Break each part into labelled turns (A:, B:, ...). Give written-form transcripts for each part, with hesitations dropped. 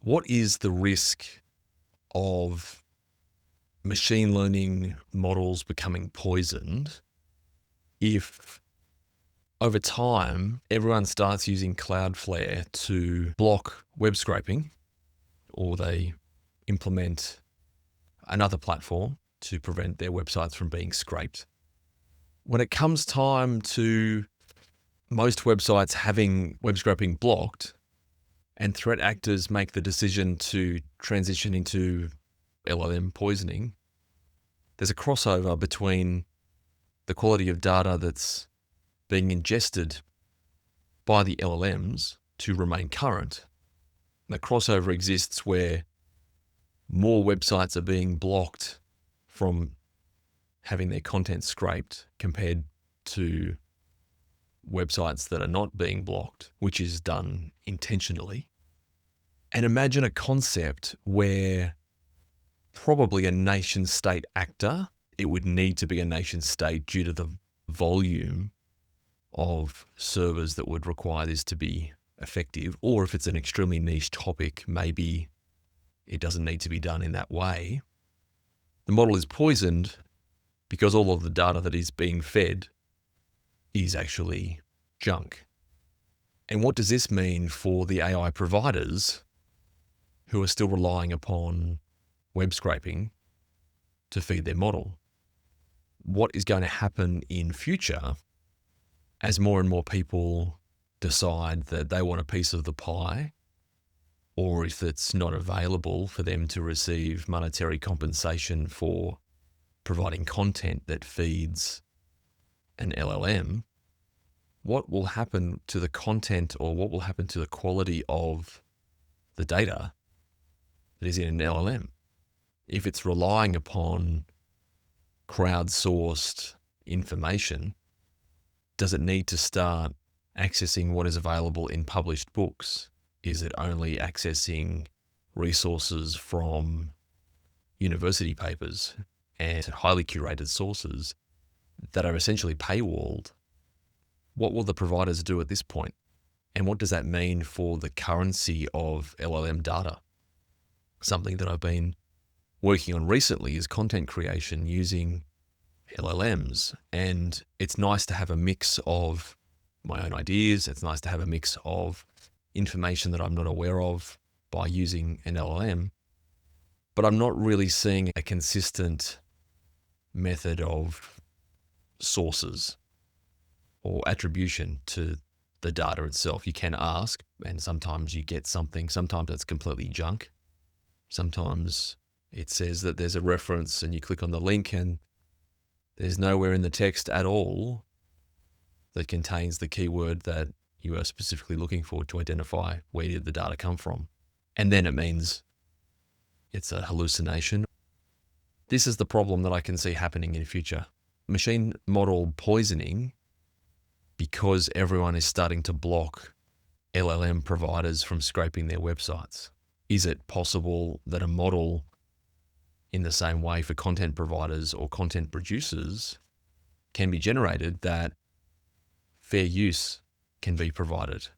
A: What is the risk of machine learning models becoming poisoned if over time everyone starts using Cloudflare to block web scraping, or they implement another platform to prevent their websites from being scraped? When it comes time to most websites having web scraping blocked, and threat actors make the decision to transition into LLM poisoning, there's a crossover between the quality of data that's being ingested by the LLMs to remain current. The crossover exists where more websites are being blocked from having their content scraped compared to websites that are not being blocked, which is done intentionally. And imagine a concept where probably a nation state actor, it would need to be a nation state due to the volume of servers that would require this to be effective, or if it's an extremely niche topic, maybe it doesn't need to be done in that way. The model is poisoned because all of the data that is being fed is actually junk. And what does this mean for the AI providers who are still relying upon web scraping to feed their model? What is going to happen in future as more and more people decide that they want a piece of the pie, or if it's not available for them to receive monetary compensation for providing content that feeds an LLM? What will happen to the content, or what will happen to the quality of the data that is in an LLM? If it's relying upon crowdsourced information, does it need to start accessing what is available in published books? Is it only accessing resources from university papers and highly curated sources that are essentially paywalled? What will the providers do at this point? And what does that mean for the currency of LLM data? Something that I've been working on recently is content creation using LLMs. And it's nice to have a mix of my own ideas. It's nice to have a mix of information that I'm not aware of by using an LLM. But I'm not really seeing a consistent method of sources or attribution to the data itself. You can ask, and sometimes you get something. Sometimes it's completely junk. Sometimes it says that there's a reference and you click on the link and there's nowhere in the text at all that contains the keyword that you are specifically looking for to identify where did the data come from. And then it means it's a hallucination. This is the problem that I can see happening in future. Machine model poisoning, because everyone is starting to block LLM providers from scraping their websites. Is it possible that a model, in the same way for content providers or content producers, can be generated that fair use can be provided?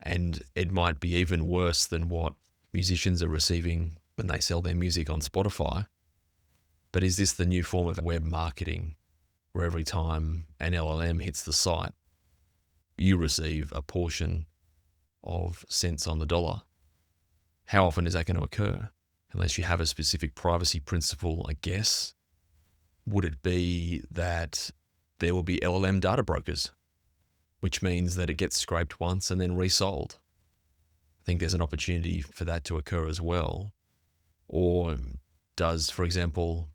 A: And it might be even worse than what musicians are receiving when they sell their music on Spotify. But is this the new form of web marketing, where every time an LLM hits the site, you receive a portion of cents on the dollar? How often is that going to occur? Unless you have a specific privacy principle, I guess. Would it be that there will be LLM data brokers, which means that it gets scraped once and then resold? I think there's an opportunity for that to occur as well. Or does, for example,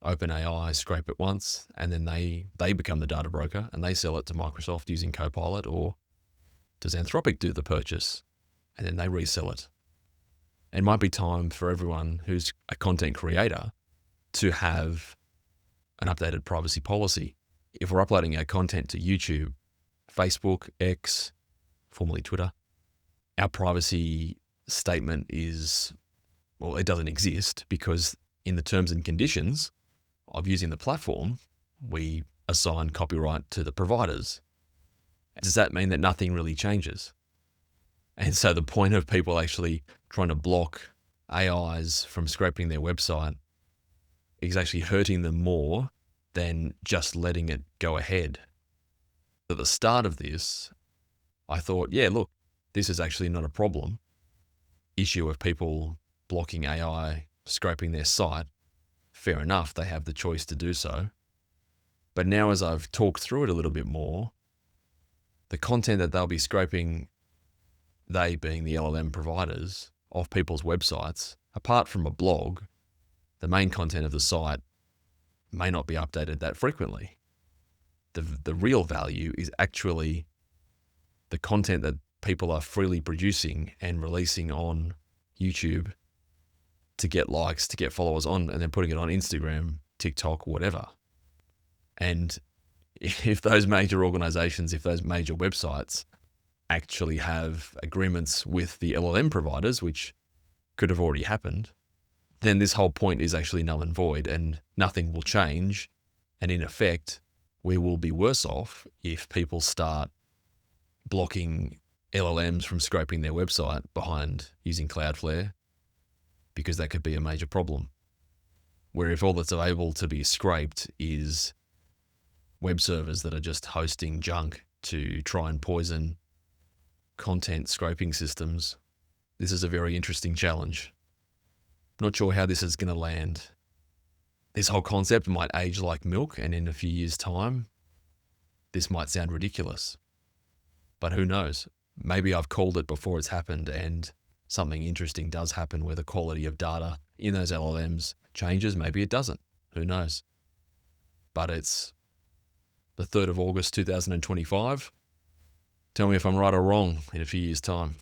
A: OpenAI scrape it once and then they become the data broker and they sell it to Microsoft using Copilot? Or does Anthropic do the purchase and then they resell it? It might be time for everyone who's a content creator to have an updated privacy policy. If we're uploading our content to YouTube, Facebook, X, formerly Twitter, our privacy statement is, well, it doesn't exist, because in the terms and conditions of using the platform, we assign copyright to the providers. Does that mean that nothing really changes? And so the point of people actually trying to block AIs from scraping their website is actually hurting them more than just letting it go ahead. At the start of this, I thought, yeah, look, this is actually not a problem. Issue of people blocking AI scraping their site, fair enough, they have the choice to do so. But now as I've talked through it a little bit more, the content that they'll be scraping, they being the LLM providers, of people's websites, apart from a blog, the main content of the site may not be updated that frequently. The real value is actually the content that people are freely producing and releasing on YouTube to get likes, to get followers on, and then putting it on Instagram, TikTok, whatever. And if those major organizations, if those major websites actually have agreements with the LLM providers, which could have already happened, then this whole point is actually null and void and nothing will change. And in effect, we will be worse off if people start blocking LLMs from scraping their website behind using Cloudflare, because that could be a major problem. Where if all that's able to be scraped is web servers that are just hosting junk to try and poison content scraping systems, this is a very interesting challenge. Not sure how this is going to land. This whole concept might age like milk, and in a few years' time, this might sound ridiculous. But who knows? Maybe I've called it before it's happened and something interesting does happen where the quality of data in those LLMs changes. Maybe it doesn't. Who knows? But it's the 3rd of August 2025. Tell me if I'm right or wrong in a few years' time.